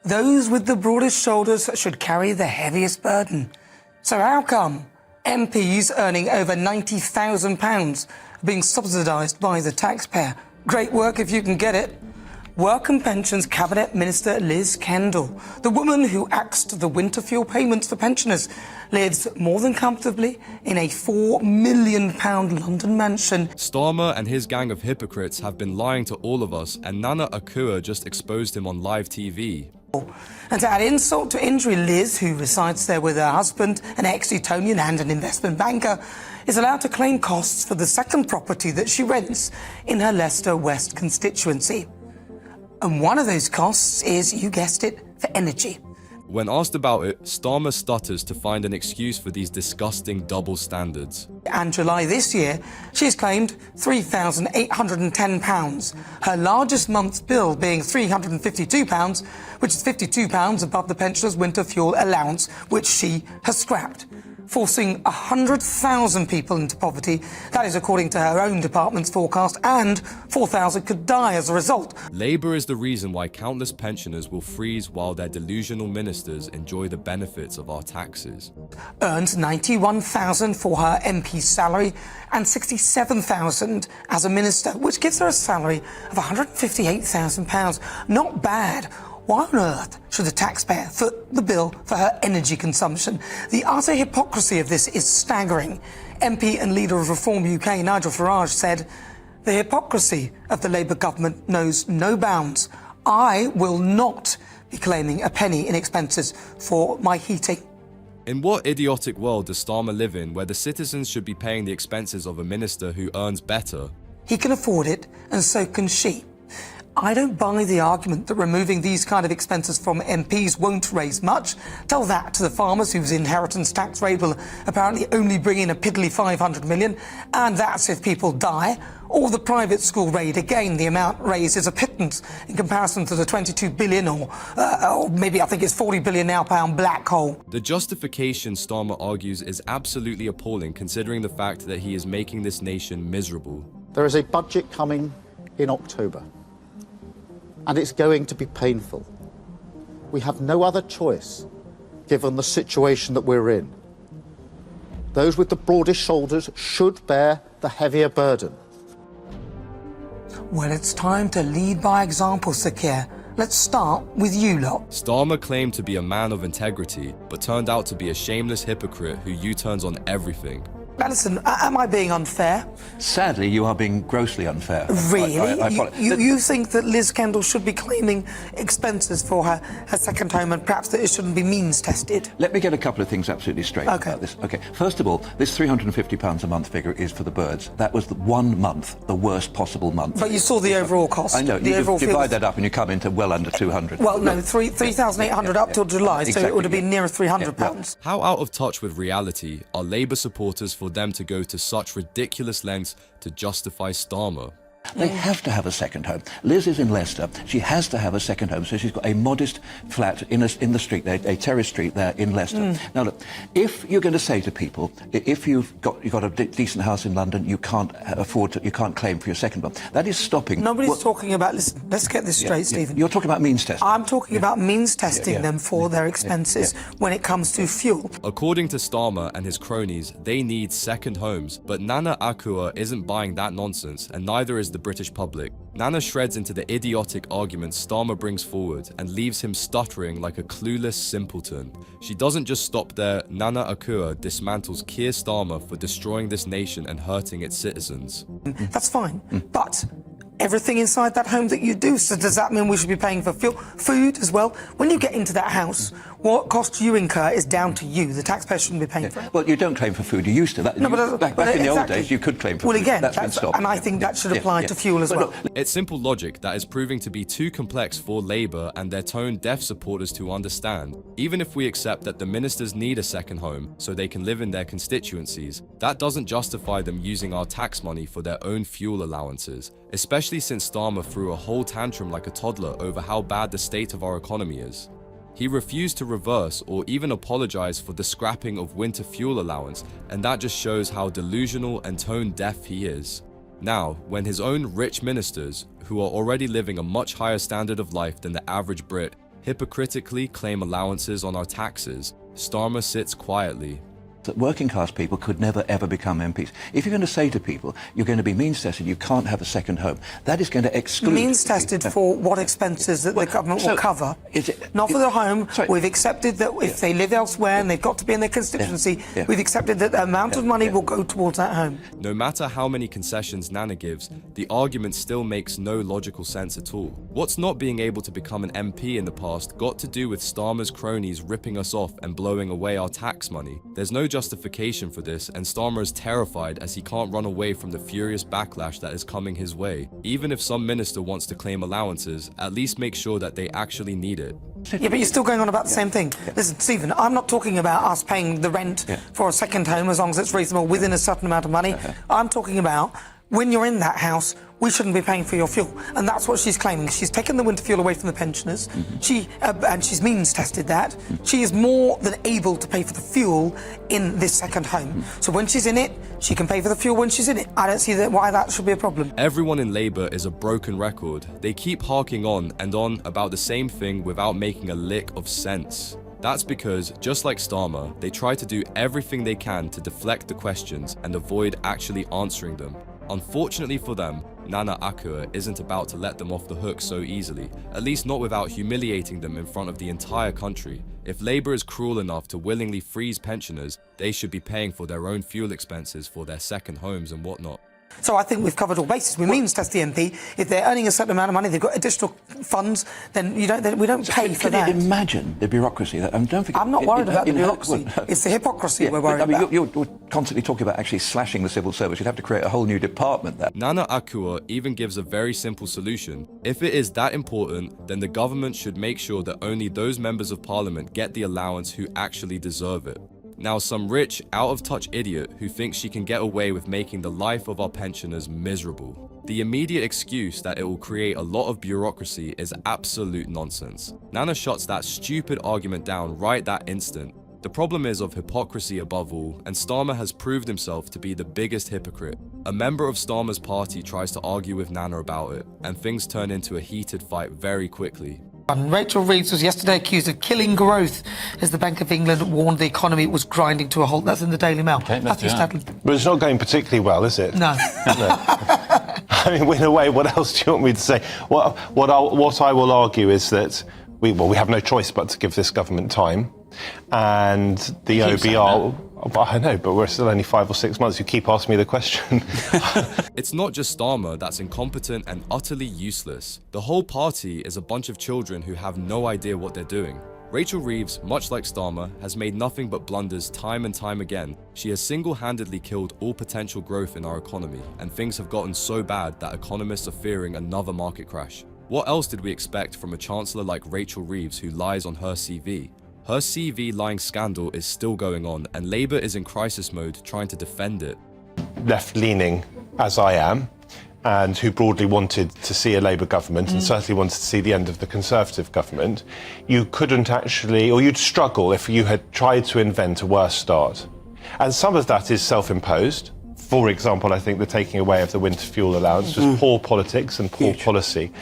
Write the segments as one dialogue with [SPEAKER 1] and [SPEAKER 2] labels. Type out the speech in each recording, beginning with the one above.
[SPEAKER 1] Those with the broadest shoulders should carry the heaviest burden. So how come MPs earning over £90,000 are being subsidised by the taxpayer? Great work if you can get it. Work and Pensions Cabinet Minister Liz Kendall, the woman who axed the winter fuel payments for pensioners, lives more than comfortably in a £4 million London mansion.
[SPEAKER 2] Starmer and his gang of hypocrites have been lying to all of us, and Nana Akua just exposed him on live TV.
[SPEAKER 1] And to add insult to injury, Liz, who resides there with her husband, an ex-Etonian and an investment banker, is allowed to claim costs for the second property that she rents in her Leicester West constituency. And one of those costs is, you guessed it, for energy.
[SPEAKER 2] When asked about it, Starmer stutters to find an excuse for these disgusting double standards.
[SPEAKER 1] And July this year, she has claimed £3,810, her largest month's bill being £352, which is £52 above the pensioner's winter fuel allowance, which she has scrapped, forcing 100,000 people into poverty. That is according to her own department's forecast, and 4,000 could die as a result.
[SPEAKER 2] Labour is the reason why countless pensioners will freeze while their delusional ministers enjoy the benefits of our taxes.
[SPEAKER 1] Earned £91,000 for her MP salary and £67,000 as a minister, which gives her a salary of £158,000. Not bad. Why on earth should the taxpayer foot the bill for her energy consumption? The utter hypocrisy of this is staggering. MP and leader of Reform UK, Nigel Farage, said, "The hypocrisy of the Labour government knows no bounds. I will not be claiming a penny in expenses for my heating."
[SPEAKER 2] In what idiotic world does Starmer live in where the citizens should be paying the expenses of a minister who earns better?
[SPEAKER 1] He can afford it, and so can she. I don't buy the argument that removing these kind of expenses from MPs won't raise much. Tell that to the farmers whose inheritance tax rate will apparently only bring in a piddly 500 million, and that's if people die. Or the private school raid, again, the amount raised is a pittance in comparison to the 22 billion or maybe I think it's 40 billion now pound black hole.
[SPEAKER 2] The justification Starmer argues is absolutely appalling considering the fact that he is making this nation miserable.
[SPEAKER 3] There is a budget coming in October, and it's going to be painful. We have no other choice, given the situation that we're in. Those with the broadest shoulders should bear the heavier burden.
[SPEAKER 1] Well, it's time to lead by example, Sir Keir. Let's start with you lot.
[SPEAKER 2] Starmer claimed to be a man of integrity, but turned out to be a shameless hypocrite who U-turns on everything.
[SPEAKER 1] Now listen, am I being unfair?
[SPEAKER 4] Sadly, you are being grossly unfair.
[SPEAKER 1] Really? You think that Liz Kendall should be claiming expenses for her second home and perhaps that it shouldn't be means tested?
[SPEAKER 4] Let me get a couple of things absolutely straight about this. Okay, first of all, this £350 a month figure is for the birds. That was the 1 month, the worst possible month.
[SPEAKER 1] But you saw the overall cost.
[SPEAKER 4] I know, you divide that up and you come into well under 200.
[SPEAKER 1] Well, no, 3,800 up till July, exactly, so it would have been nearer £300.
[SPEAKER 2] How out of touch with reality are Labour supporters for them to go to such ridiculous lengths to justify Starmer?
[SPEAKER 4] They have to have a second home. Liz is in Leicester. She has to have a second home, so she's got a modest flat in the street, a terrace street there in Leicester. Now look, if you're going to say to people, if you've got a decent house in London, you can't afford to, you can't claim for your second one. That is stopping.
[SPEAKER 1] Nobody's talking about. Listen, let's get this straight, Stephen.
[SPEAKER 4] You're talking about means testing.
[SPEAKER 1] I'm talking about means testing them for their expenses when it comes to fuel.
[SPEAKER 2] According to Starmer and his cronies, they need second homes, but Nana Akua isn't buying that nonsense, and neither is the British public. Nana shreds into the idiotic arguments Starmer brings forward and leaves him stuttering like a clueless simpleton. She doesn't just stop there. Nana Akua dismantles Keir Starmer for destroying this nation and hurting its citizens.
[SPEAKER 1] That's fine, but everything inside that home that you do, so does that mean we should be paying for fuel, food as well? When you get into that house, what cost you incur is down to you. The taxpayer shouldn't be paying for it.
[SPEAKER 4] Well, you don't claim for food. You used to. Back in the old days, you could claim for food.
[SPEAKER 1] Well, again,
[SPEAKER 4] that's been stopped.
[SPEAKER 1] And I think that should apply to fuel as well.
[SPEAKER 2] It's simple logic that is proving to be too complex for Labour and their tone-deaf supporters to understand. Even if we accept that the ministers need a second home so they can live in their constituencies, that doesn't justify them using our tax money for their own fuel allowances, especially since Starmer threw a whole tantrum like a toddler over how bad the state of our economy is. He refused to reverse or even apologize for the scrapping of winter fuel allowance, and that just shows how delusional and tone-deaf he is. Now, when his own rich ministers, who are already living a much higher standard of life than the average Brit, hypocritically claim allowances on our taxes, Starmer sits quietly.
[SPEAKER 4] That working class people could never ever become MPs. If you're going to say to people, you're going to be means tested, you can't have a second home, that is going to exclude...
[SPEAKER 1] Means tested for what expenses that the government will cover? Not for the home.
[SPEAKER 4] Sorry.
[SPEAKER 1] We've accepted that if they live elsewhere and they've got to be in their constituency, we've accepted that the amount of money will go towards that home.
[SPEAKER 2] No matter how many concessions Nana gives, the argument still makes no logical sense at all. What's not being able to become an MP in the past got to do with Starmer's cronies ripping us off and blowing away our tax money? There's no justification for this, and Starmer is terrified as he can't run away from the furious backlash that is coming his way. Even if some minister wants to claim allowances, at least make sure that they actually need it.
[SPEAKER 1] Yeah, but you're still going on about the same thing. Listen, Stephen, I'm not talking about us paying the rent for a second home as long as it's reasonable within a certain amount of money. I'm talking about when you're in that house, we shouldn't be paying for your fuel. And that's what she's claiming. She's taken the winter fuel away from the pensioners. And she's means tested that. She is more than able to pay for the fuel in this second home. So when she's in it, she can pay for the fuel when she's in it. I don't see why that should be a problem.
[SPEAKER 2] Everyone in Labour is a broken record. They keep harking on and on about the same thing without making a lick of sense. That's because, just like Starmer, they try to do everything they can to deflect the questions and avoid actually answering them. Unfortunately for them, Nana Akua isn't about to let them off the hook so easily, at least not without humiliating them in front of the entire country. If Labour is cruel enough to willingly freeze pensioners, they should be paying for their own fuel expenses for their second homes and whatnot.
[SPEAKER 1] So I think we've covered all bases. We means test the MP. If they're earning a certain amount of money, they've got additional funds, then we don't pay for that.
[SPEAKER 4] Can you imagine the bureaucracy? Don't forget,
[SPEAKER 1] I'm not worried about the bureaucracy. It's the hypocrisy we're worried about.
[SPEAKER 4] You're constantly talking about actually slashing the civil service. You'd have to create a whole new department there.
[SPEAKER 2] Nana Akua even gives a very simple solution. If it is that important, then the government should make sure that only those members of parliament get the allowance who actually deserve it. Now, some rich, out-of-touch idiot who thinks she can get away with making the life of our pensioners miserable. The immediate excuse that it will create a lot of bureaucracy is absolute nonsense. Nana shuts that stupid argument down right that instant. The problem is of hypocrisy above all, and Starmer has proved himself to be the biggest hypocrite. A member of Starmer's party tries to argue with Nana about it, and things turn into a heated fight very quickly.
[SPEAKER 1] Rachel Reeves was yesterday accused of killing growth as the Bank of England warned the economy was grinding to a halt. That's in the Daily Mail.
[SPEAKER 5] Okay,
[SPEAKER 1] Matthew Stadler.
[SPEAKER 5] But it's not going particularly well, is it?
[SPEAKER 1] No.
[SPEAKER 5] I mean, in a way, what else do you want me to say? What I will argue is that we have no choice but to give this government time, and the OBR. I know, but we're still only 5 or 6 months. You keep asking me the question.
[SPEAKER 2] It's not just Starmer that's incompetent and utterly useless. The whole party is a bunch of children who have no idea what they're doing. Rachel Reeves, much like Starmer, has made nothing but blunders time and time again. She has single-handedly killed all potential growth in our economy, and things have gotten so bad that economists are fearing another market crash. What else did we expect from a chancellor like Rachel Reeves who lies on her CV? Her CV lying scandal is still going on, and Labour is in crisis mode trying to defend it.
[SPEAKER 5] Left-leaning, as I am, and who broadly wanted to see a Labour government and certainly wanted to see the end of the Conservative government, you couldn't actually, or you'd struggle if you had tried to invent a worse start. And some of that is self-imposed. For example, I think the taking away of the winter fuel allowance was poor politics and poor policy.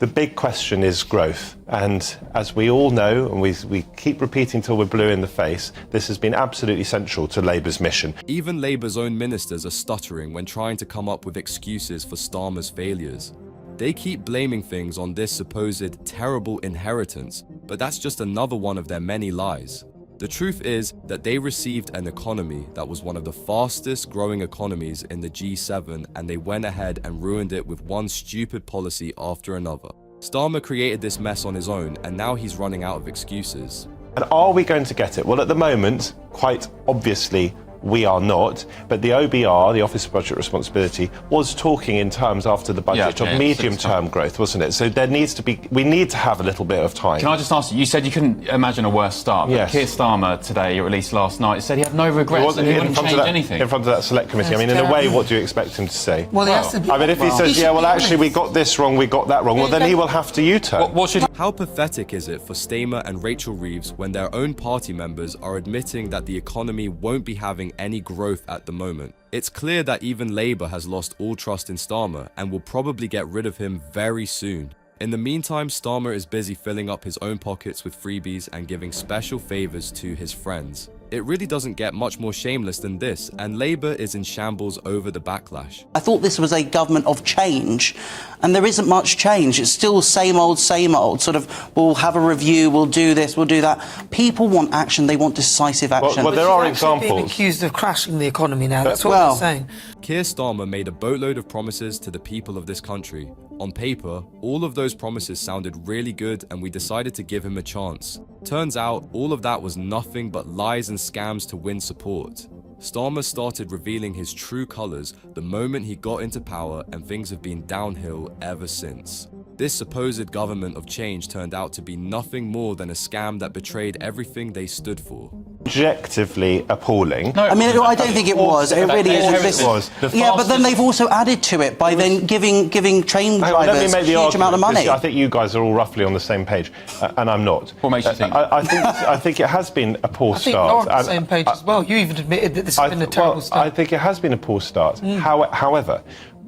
[SPEAKER 5] The big question is growth, and as we all know, and we keep repeating till we're blue in the face, this has been absolutely central to Labour's mission.
[SPEAKER 2] Even Labour's own ministers are stuttering when trying to come up with excuses for Starmer's failures. They keep blaming things on this supposed terrible inheritance, but that's just another one of their many lies. The truth is that they received an economy that was one of the fastest growing economies in the G7, and they went ahead and ruined it with one stupid policy after another. Starmer created this mess on his own, and now he's running out of excuses.
[SPEAKER 5] And are we going to get it? Well, at the moment, quite obviously, we are not, but the OBR, the Office of Budget Responsibility, was talking in terms after the budget of medium-term growth, wasn't it? So there needs to be, we need to have a little bit of time.
[SPEAKER 6] Can I just ask you said you couldn't imagine a worse start, but
[SPEAKER 5] Yes.
[SPEAKER 6] Keir Starmer today, or at least last night, said he had no regrets and he wouldn't change anything.
[SPEAKER 5] In front of that select committee. I mean, in a way, what do you expect him to say?
[SPEAKER 1] Well, he has to be,
[SPEAKER 5] I mean, if he says, yeah, well, actually, we got this wrong, we got that wrong, well, then he will have to U-turn.
[SPEAKER 6] What should
[SPEAKER 2] How pathetic is it for Starmer and Rachel Reeves when their own party members are admitting that the economy won't be having any growth at the moment? It's clear that even Labour has lost all trust in Starmer and will probably get rid of him very soon. In the meantime, Starmer is busy filling up his own pockets with freebies and giving special favours to his friends. It really doesn't get much more shameless than this, and Labour is in shambles over the backlash.
[SPEAKER 7] I thought this was a government of change, and there isn't much change. It's still same old, sort of, we'll have a review, we'll do this, we'll do that. People want action, they want decisive action.
[SPEAKER 5] Well, there are
[SPEAKER 1] She's actually being
[SPEAKER 5] examples.
[SPEAKER 1] accused of crashing the economy now. That's what they're saying.
[SPEAKER 2] Keir Starmer made a boatload of promises to the people of this country. On paper, all of those promises sounded really good and we decided to give him a chance. Turns out, all of that was nothing but lies and scams to win support. Starmer started revealing his true colours the moment he got into power, and things have been downhill ever since. This supposed government of change turned out to be nothing more than a scam that betrayed everything they stood for.
[SPEAKER 5] Objectively appalling.
[SPEAKER 7] I mean, I don't think it was. It really is. Yeah, but then they've also added to it by then giving train drivers a huge amount of money.
[SPEAKER 5] I think you guys are all roughly on the same page, and I'm not.
[SPEAKER 6] What makes you think?
[SPEAKER 5] I think it has been a poor
[SPEAKER 1] I think
[SPEAKER 5] start.
[SPEAKER 1] you're on the same page as well. You even admitted that this has been a terrible start.
[SPEAKER 5] I think it has been a poor start. However,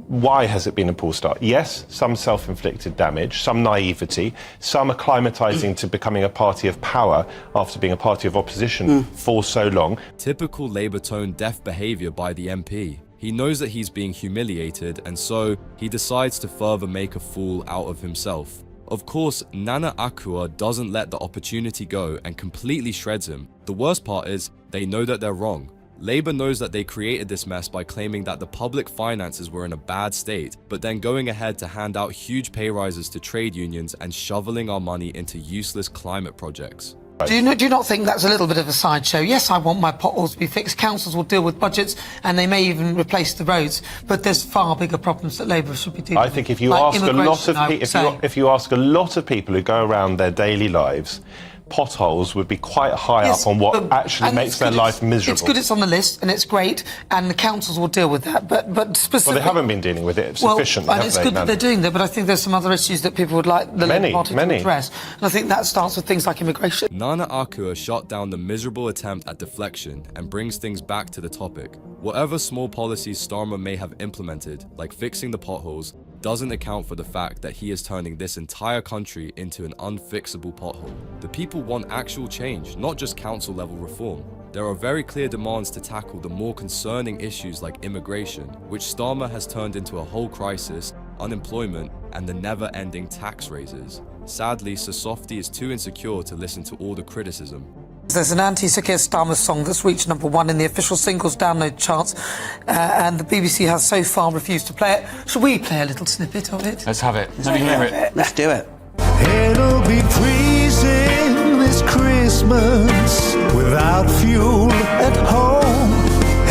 [SPEAKER 5] why has it been a poor start? Yes, some self-inflicted damage, some naivety, some acclimatising to becoming a party of power after being a party of opposition for so long.
[SPEAKER 2] Typical Labour tone-deaf behaviour by the MP. He knows that he's being humiliated, and so he decides to further make a fool out of himself. Of course, Nana Akua doesn't let the opportunity go and completely shreds him. The worst part is, they know that they're wrong. Labour knows that they created this mess by claiming that the public finances were in a bad state, but then going ahead to hand out huge pay rises to trade unions and shoveling our money into useless climate projects.
[SPEAKER 1] Do you not think that's a little bit of a sideshow? Yes, I want my potholes to be fixed. Councils will deal with budgets and they may even replace the roads. But there's far bigger problems that Labour should be dealing with.
[SPEAKER 5] I think if you ask a lot of people who go around their daily lives, potholes would be quite high up on what actually makes their life miserable.
[SPEAKER 1] It's good it's on the list and it's great, and the councils will deal with that. But specifically,
[SPEAKER 5] well, they haven't been dealing with it sufficiently.
[SPEAKER 1] And it's good that they're doing that. But I think there's some other issues that people would like the Labour Party to address. And I think that starts with things like immigration.
[SPEAKER 2] Nana Akua shot down the miserable attempt at deflection and brings things back to the topic. Whatever small policies Starmer may have implemented, like fixing the potholes, doesn't account for the fact that he is turning this entire country into an unfixable pothole. The people want actual change, not just council-level reform. There are very clear demands to tackle the more concerning issues like immigration, which Starmer has turned into a whole crisis, unemployment, and the never-ending tax raises. Sadly, Sosofty is too insecure to listen to all the criticism.
[SPEAKER 1] There's an anti-Keir Starmer song that's reached #1 in the official singles download charts, and the BBC has so far refused to play it. Should we play a little snippet of it?
[SPEAKER 6] Let's have it. Let me hear it.
[SPEAKER 7] Let's do it.
[SPEAKER 8] It'll be freezing this Christmas without fuel at home.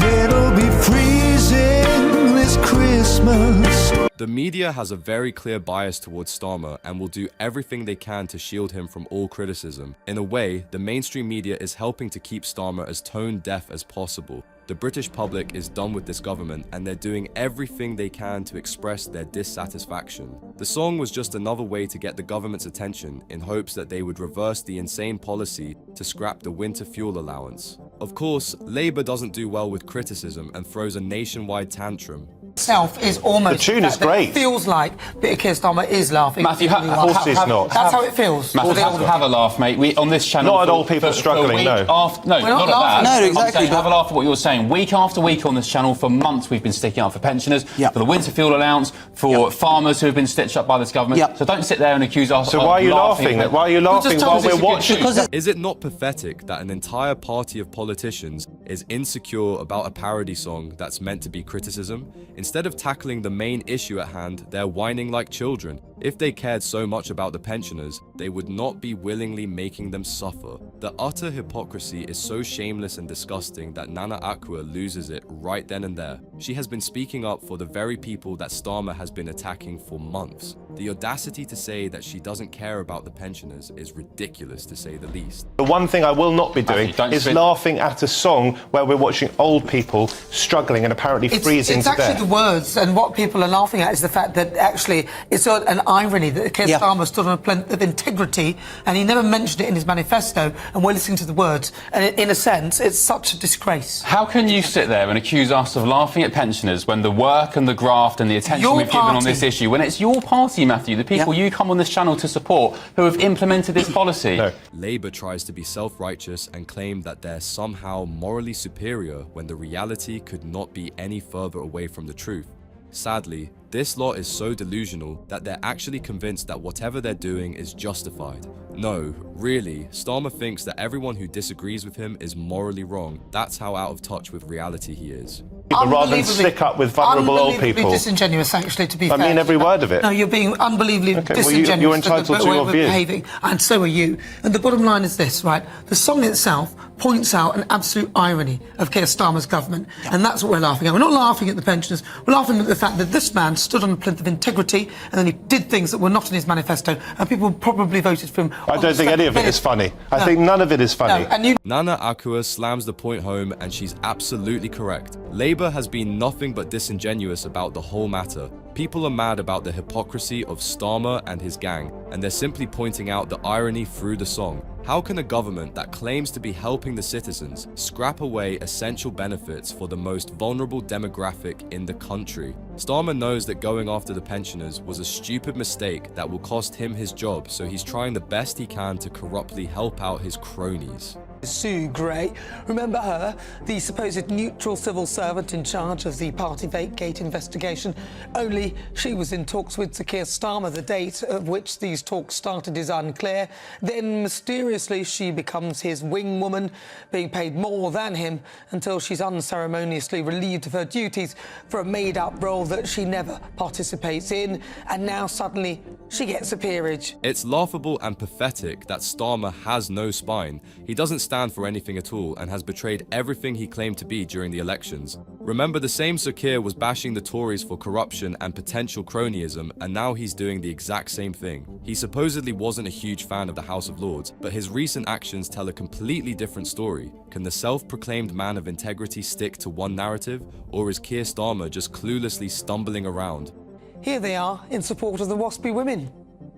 [SPEAKER 8] It'll be freezing this Christmas.
[SPEAKER 2] The media has a very clear bias towards Starmer and will do everything they can to shield him from all criticism. In a way, the mainstream media is helping to keep Starmer as tone-deaf as possible. The British public is done with this government and they're doing everything they can to express their dissatisfaction. The song was just another way to get the government's attention in hopes that they would reverse the insane policy to scrap the winter fuel allowance. Of course, Labour doesn't do well with criticism and throws a nationwide tantrum.
[SPEAKER 1] Itself is almost
[SPEAKER 5] the tune is great.
[SPEAKER 1] It feels like Keir Starmer is laughing.
[SPEAKER 6] Matthew,
[SPEAKER 5] Of course he's not.
[SPEAKER 1] That's how it feels.
[SPEAKER 6] Matthew, have a laugh, mate. We on this channel.
[SPEAKER 5] Not at all people struggling, no.
[SPEAKER 6] Not
[SPEAKER 1] not
[SPEAKER 6] at that.
[SPEAKER 1] laughing.
[SPEAKER 7] No,
[SPEAKER 6] I'm
[SPEAKER 7] exactly,
[SPEAKER 6] saying,
[SPEAKER 7] but-
[SPEAKER 6] have a laugh at what you're saying. Week after week on this channel, for months, we've been sticking up for pensioners, for the winter fuel allowance, for farmers who have been stitched up by this government. So don't sit there and accuse us.
[SPEAKER 5] So why are you laughing? Why are you laughing while we're watching?
[SPEAKER 2] Is it not pathetic that an entire party of politicians is insecure about a parody song that's meant to be criticism? Instead of tackling the main issue at hand, they're whining like children. If they cared so much about the pensioners, they would not be willingly making them suffer. The utter hypocrisy is so shameless and disgusting that Nana Akua loses it right then and there. She has been speaking up for the very people that Starmer has been attacking for months. The audacity to say that she doesn't care about the pensioners is ridiculous, to say the least.
[SPEAKER 5] The one thing I will not be doing is laughing at a song where we're watching old people struggling and apparently freezing to death.
[SPEAKER 1] It's actually the words, and what people are laughing at is the fact that actually it's an irony that Keir Starmer stood on a plinth of integrity integrity, and he never mentioned it in his manifesto, and we're listening to the words. And in a sense, it's such a disgrace.
[SPEAKER 6] How can you sit there and accuse us of laughing at pensioners when the work and the graft and the attention we've given on this issue, when it's your party, Matthew, the people you come on this channel to support, who have implemented this policy?
[SPEAKER 5] No.
[SPEAKER 2] Labour tries to be self-righteous and claim that they're somehow morally superior when the reality could not be any further away from the truth. Sadly, this lot is so delusional that they're actually convinced that whatever they're doing is justified. No, really, Starmer thinks that everyone who disagrees with him is morally wrong. That's how out of touch with reality he is.
[SPEAKER 5] Rather than stick up with vulnerable old people.
[SPEAKER 1] Unbelievably disingenuous, actually, to be fair.
[SPEAKER 5] I mean every word of it.
[SPEAKER 1] No, you're being unbelievably disingenuous.
[SPEAKER 5] You're entitled to your view.
[SPEAKER 1] Behaving, and so are you. And the bottom line is this, right? The song itself points out an absolute irony of Keir Starmer's government, and that's what we're laughing at. We're not laughing at the pensioners, we're laughing at the fact that this man stood on a plinth of integrity, and then he did things that were not in his manifesto, and people probably voted for him.
[SPEAKER 5] I don't think any of it is funny. I think none of it is funny.
[SPEAKER 1] No, and
[SPEAKER 2] Nana Akua slams the point home, and she's absolutely correct. Labour has been nothing but disingenuous about the whole matter. People are mad about the hypocrisy of Starmer and his gang, and they're simply pointing out the irony through the song. How can a government that claims to be helping the citizens scrap away essential benefits for the most vulnerable demographic in the country? Starmer knows that going after the pensioners was a stupid mistake that will cost him his job, so he's trying the best he can to corruptly help out his cronies.
[SPEAKER 1] Sue Gray, remember her, the supposed neutral civil servant in charge of the Partygate investigation? Only she was in talks with Sir Keir Starmer. The date of which these talks started is unclear. Then mysteriously she becomes his wing woman, being paid more than him, until she's unceremoniously relieved of her duties for a made-up role that she never participates in, and now suddenly she gets a peerage.
[SPEAKER 2] It's laughable and pathetic that Starmer has no spine. He doesn't stand for anything at all and has betrayed everything he claimed to be during the elections. Remember, the same Sir Keir was bashing the Tories for corruption and potential cronyism, and now he's doing the exact same thing. He supposedly wasn't a huge fan of the House of Lords, but his recent actions tell a completely different story. Can the self-proclaimed man of integrity stick to one narrative, or is Keir Starmer just cluelessly stumbling around?
[SPEAKER 1] Here they are in support of the WASPy women.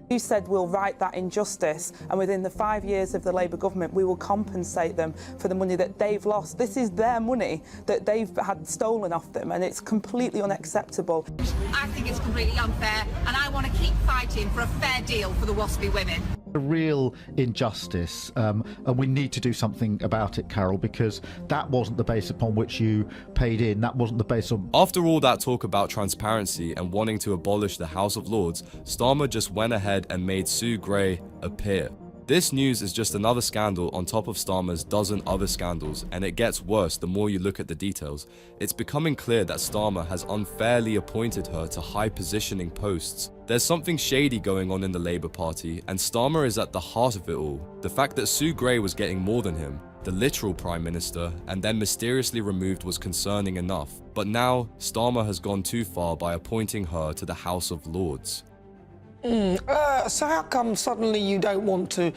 [SPEAKER 9] You said we'll right that injustice, and within the 5 years of the Labour government we will compensate them for the money that they've lost. This is their money that they've had stolen off them, and it's completely unacceptable.
[SPEAKER 10] I think it's completely unfair, and I want to keep fighting for a fair deal for the WASPy women.
[SPEAKER 3] A real injustice, and we need to do something about it, Carol, because that wasn't the base upon which you paid in. That wasn't the base on...
[SPEAKER 2] After all that talk about transparency and wanting to abolish the House of Lords, Starmer just went ahead and made Sue Gray appear. This news is just another scandal on top of Starmer's dozen other scandals, and it gets worse the more you look at the details. It's becoming clear that Starmer has unfairly appointed her to high positioning posts. There's something shady going on in the Labour Party, and Starmer is at the heart of it all. The fact that Sue Gray was getting more than him, the literal Prime Minister, and then mysteriously removed was concerning enough. But now, Starmer has gone too far by appointing her to the House of Lords.
[SPEAKER 1] So how come suddenly you don't want to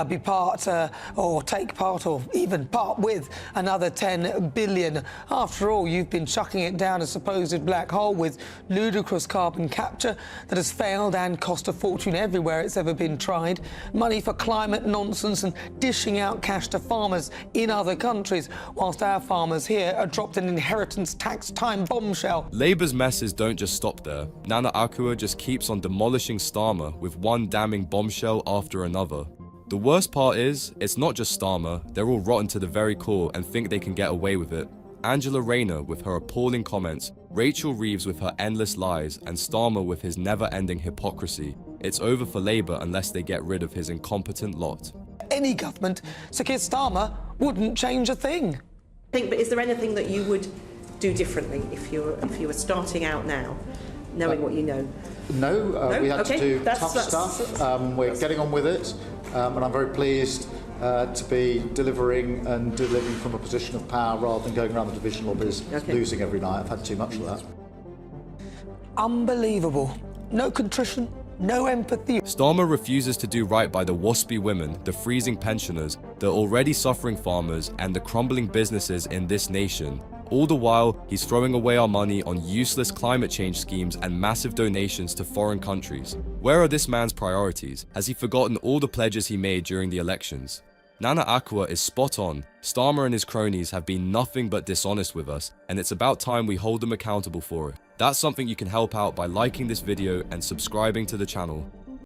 [SPEAKER 1] be part or take part or even part with another 10 billion? After all, you've been chucking it down a supposed black hole with ludicrous carbon capture that has failed and cost a fortune everywhere it's ever been tried, money for climate nonsense and dishing out cash to farmers in other countries, whilst our farmers here are dropped an inheritance tax time bombshell.
[SPEAKER 2] Labour's messes don't just stop there. Nana Akua just keeps on demolishing Starmer with one damning bombshell after another. The worst part is, it's not just Starmer, they're all rotten to the very core and think they can get away with it. Angela Rayner with her appalling comments, Rachel Reeves with her endless lies, and Starmer with his never-ending hypocrisy. It's over for Labour unless they get rid of his incompetent lot.
[SPEAKER 1] Any government, Sir Keir Starmer wouldn't change a thing.
[SPEAKER 11] But is there anything that you would do differently if you were starting out now, knowing what you know?
[SPEAKER 3] No, we had to do tough stuff. We're getting on with it, and I'm very pleased to be delivering from a position of power rather than going around the division lobbies losing every night. I've had too much of that.
[SPEAKER 1] Unbelievable. No contrition, no empathy.
[SPEAKER 2] Starmer refuses to do right by the WASPy women, the freezing pensioners, the already suffering farmers, and the crumbling businesses in this nation. All the while, he's throwing away our money on useless climate change schemes and massive donations to foreign countries. Where are this man's priorities? Has he forgotten all the pledges he made during the elections? Nana Akua is spot on. Starmer and his cronies have been nothing but dishonest with us, and it's about time we hold them accountable for it. That's something you can help out by liking this video and subscribing to the channel.